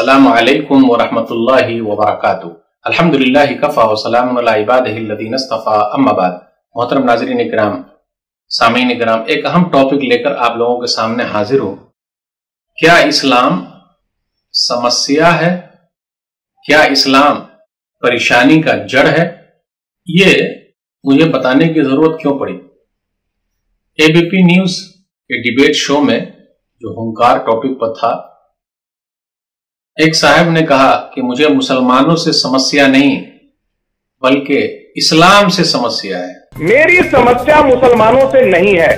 السلام علیکم ورحمۃ اللہ وبرکاتہ۔ الحمدللہ کفا وسلام علی عبادہ الذین اصطفی، اما بعد۔ محترم ناظرین اکرام، سامعین اکرام، ایک اہم ٹاپک لے کر آپ لوگوں کے سامنے حاضر ہوں۔ کیا اسلام سمسیا ہے؟ کیا اسلام پریشانی کا جڑ ہے؟ یہ مجھے بتانے کی ضرورت کیوں پڑی؟ اے بی پی نیوز کے ڈیبیٹ شو میں جو ہنکار ٹاپک پر تھا، ایک صاحب نے کہا کہ مجھے مسلمانوں سے سمسیا نہیں بلکہ اسلام سے سمسیا ہے۔ میری سمسیا مسلمانوں سے نہیں ہے،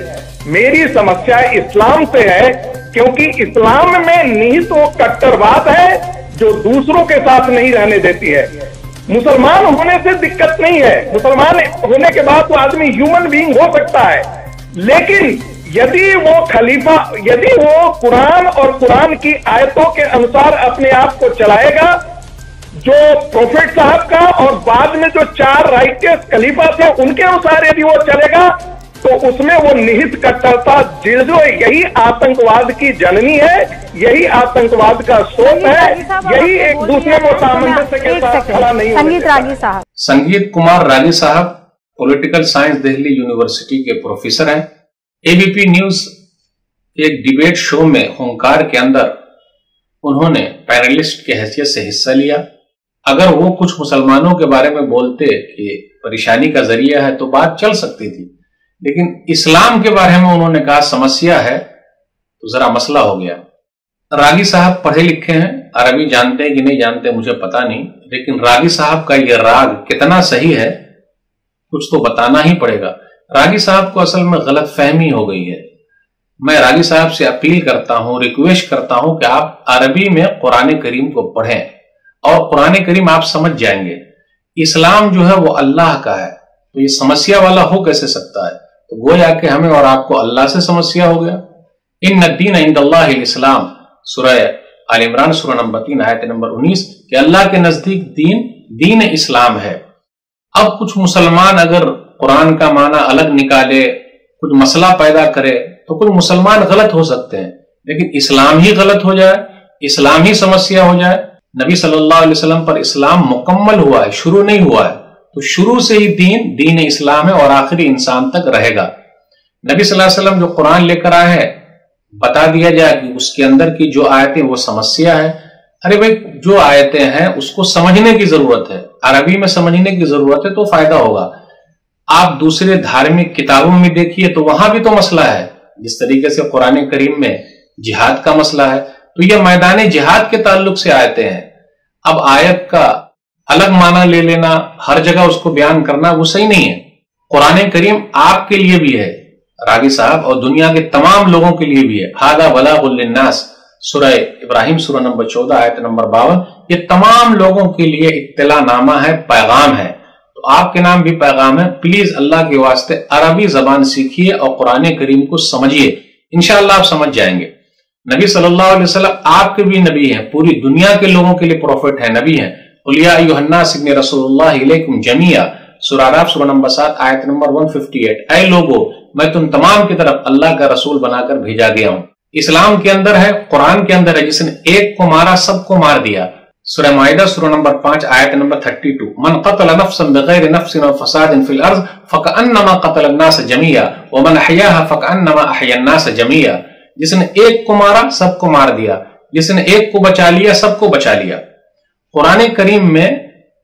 میری سمسیا اسلام سے ہے، کیونکہ اسلام میں نہت و کٹرواد ہے جو دوسروں کے ساتھ نہیں رہنے دیتی ہے۔ مسلمان ہونے سے دقت نہیں ہے، مسلمان ہونے کے بعد تو آدمی ہیومن بینگ ہو سکتا ہے، لیکن یدی وہ قرآن اور قرآن کی آیتوں کے انسار اپنے آپ کو چلائے گا، جو پروفیٹ صاحب کا اور بعد میں جو 4 رائٹس خلیفہ تھے ان کے انسار یدی وہ چلے گا، تو اس میں وہ نہت کٹرتا جو یہی آتنکواد کی جننی ہے، یہی آتنکواد کا سوپ ہے، یہی ایک دوسرے کو سامنجس کے ساتھ کھڑا نہیں ہوگا۔ سنگیت کمار راگی صاحب پولیٹیکل سائنس دہلی یونیورسٹی کے پروفیسر ہیں۔ اے بی پی نیوز ایک ڈیبیٹ شو میں ہنکار کے اندر انہوں نے پینلسٹ کی حیثیت سے حصہ لیا۔ اگر وہ کچھ مسلمانوں کے بارے میں بولتے کہ پریشانی کا ذریعہ ہے تو بات چل سکتی تھی، لیکن اسلام کے بارے میں انہوں نے کہا سمسیا ہے تو ذرا مسئلہ ہو گیا۔ راگی صاحب پڑھے لکھے ہیں، عربی جانتے ہیں کہ نہیں جانتے مجھے پتا نہیں، لیکن راگی صاحب کا یہ راگ کتنا صحیح ہے کچھ تو بتانا ہی پڑے گا۔ راگی صاحب کو اصل میں غلط فہمی ہو گئی ہے۔ میں راگی صاحب سے اپیل کرتا ہوں، ریکویسٹ کرتا ہوں کہ آپ عربی میں قرآن کریم کو پڑھیں اور قرآن کریم آپ سمجھ جائیں گے۔ اسلام جو ہے وہ اللہ کا ہے، تو یہ سمسیا والا ہو کیسے سکتا ہے؟ تو گویا کہ ہمیں اور آپ کو اللہ سے سمسیا ہو گیا۔ ان الدین عند اللہ الاسلام، سورہ آل عمران سورہ نمبر 3 آیت نمبر 19، کہ اللہ کے نزدیک دین اسلام ہے۔ اب کچھ مسلمان اگر قرآن کا معنی الگ نکالے، کچھ مسئلہ پیدا کرے تو کچھ مسلمان غلط ہو سکتے ہیں، لیکن اسلام ہی غلط ہو جائے، اسلام ہی سمسیا ہو جائے۔ نبی صلی اللہ علیہ وسلم پر اسلام مکمل ہوا ہے، شروع نہیں ہوا ہے، تو شروع سے ہی دین اسلام ہے اور آخری انسان تک رہے گا۔ نبی صلی اللہ علیہ وسلم جو قرآن لے کر آئے ہیں، بتا دیا جائے کہ اس کے اندر کی جو آیتیں وہ سمسیا ہے۔ ارے بھائی، جو آیتیں ہیں اس کو سمجھنے کی ضرورت ہے، عربی میں سمجھنے کی ضرورت ہے تو فائدہ ہوگا۔ آپ دوسرے دھارمک کتابوں میں دیکھیے تو وہاں بھی تو مسئلہ ہے، جس طریقے سے قرآن کریم میں جہاد کا مسئلہ ہے، تو یہ میدان جہاد کے تعلق سے آیتیں ہیں۔ اب آیت کا الگ معنی لے لینا، ہر جگہ اس کو بیان کرنا، وہ صحیح نہیں ہے۔ قرآن کریم آپ کے لیے بھی ہے راگی صاحب، اور دنیا کے تمام لوگوں کے لیے بھی ہے۔ ھذا بلاغ للناس، سورہ ابراہیم سورہ نمبر 14 آیت نمبر 52، یہ تمام لوگوں کے لیے اطلاع نامہ ہے، پیغام ہے۔ آپ کے نام بھی پیغام ہے۔ پلیز اللہ کے واسطے عربی زبان سیکھیے اور قرآن کریم کو سمجھیے، انشاءاللہ آپ سمجھ جائیں گے۔ نبی صلی اللہ علیہ وسلم آپ کے بھی نبی ہیں، پوری دنیا کے لوگوں کے لیے پروفیٹ ہیں، نبی ہیں۔ قل یا ایھا الناس انی رسول اللہ الیکم جمیعا، سورہ اعراف سورہ نمبر 7 آیت نمبر 158، اے لوگو میں تم تمام کی طرف اللہ کا رسول بنا کر بھیجا گیا ہوں۔ اسلام کے اندر ہے، قرآن کے اندر ہے، جس نے ایک کو مارا سب کو مار دیا۔ سورہ مائدہ سورہ نمبر 5 آیت نمبر 32، من قتل نفسا بغیر نفس و فساد فی الارض فکأنما قتل الناس جميعا ومن احیاها فکأنما احیا الناس جميعا، جس نے ایک کو مارا سب کو مار دیا، جس نے ایک کو بچا لیا سب کو بچا لیا۔ قرآن کریم میں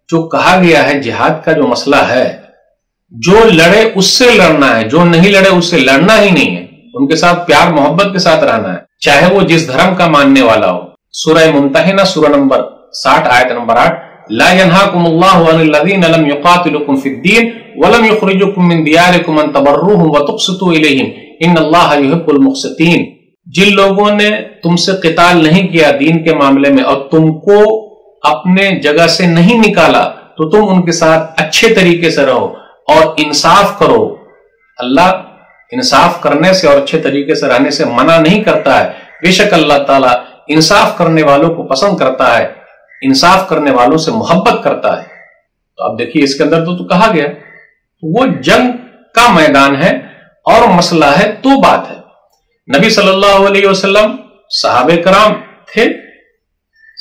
جو کہا گیا ہے جہاد کا جو مسئلہ ہے، جو لڑے اس سے لڑنا ہے، جو نہیں لڑے اس سے لڑنا ہی نہیں ہے، ان کے ساتھ پیار محبت کے ساتھ رہنا ہے، چاہے وہ جس دھرم کا ماننے والا ہو۔ سورہ ممتحنہ سورہ نمبر 60 آیت نمبر 8، لا ينهاكم الله عن الذين لم يقاتلوكم في الدين ولم يخرجوكم من دياركم ان تبروهم وتقسطوا اليهم ان الله يحب المقسطين، جن لوگوں نے تم سے قتال نہیں کیا دین کے معاملے میں اور تم کو اپنے جگہ سے نہیں نکالا، تو تم ان کے ساتھ اچھے طریقے سے رہو اور انصاف کرو۔ اللہ انصاف کرنے سے اور اچھے طریقے سے رہنے سے منع نہیں کرتا ہے، بے شک اللہ تعالیٰ انصاف کرنے والوں کو پسند کرتا ہے، انصاف کرنے والوں سے محبت کرتا ہے۔ تو اب دیکھیے اس کے اندر تو کہا گیا وہ جنگ کا میدان ہے اور مسئلہ ہے تو بات ہے۔ نبی صلی اللہ علیہ وسلم صحابہ کرام تھے،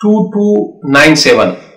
2297,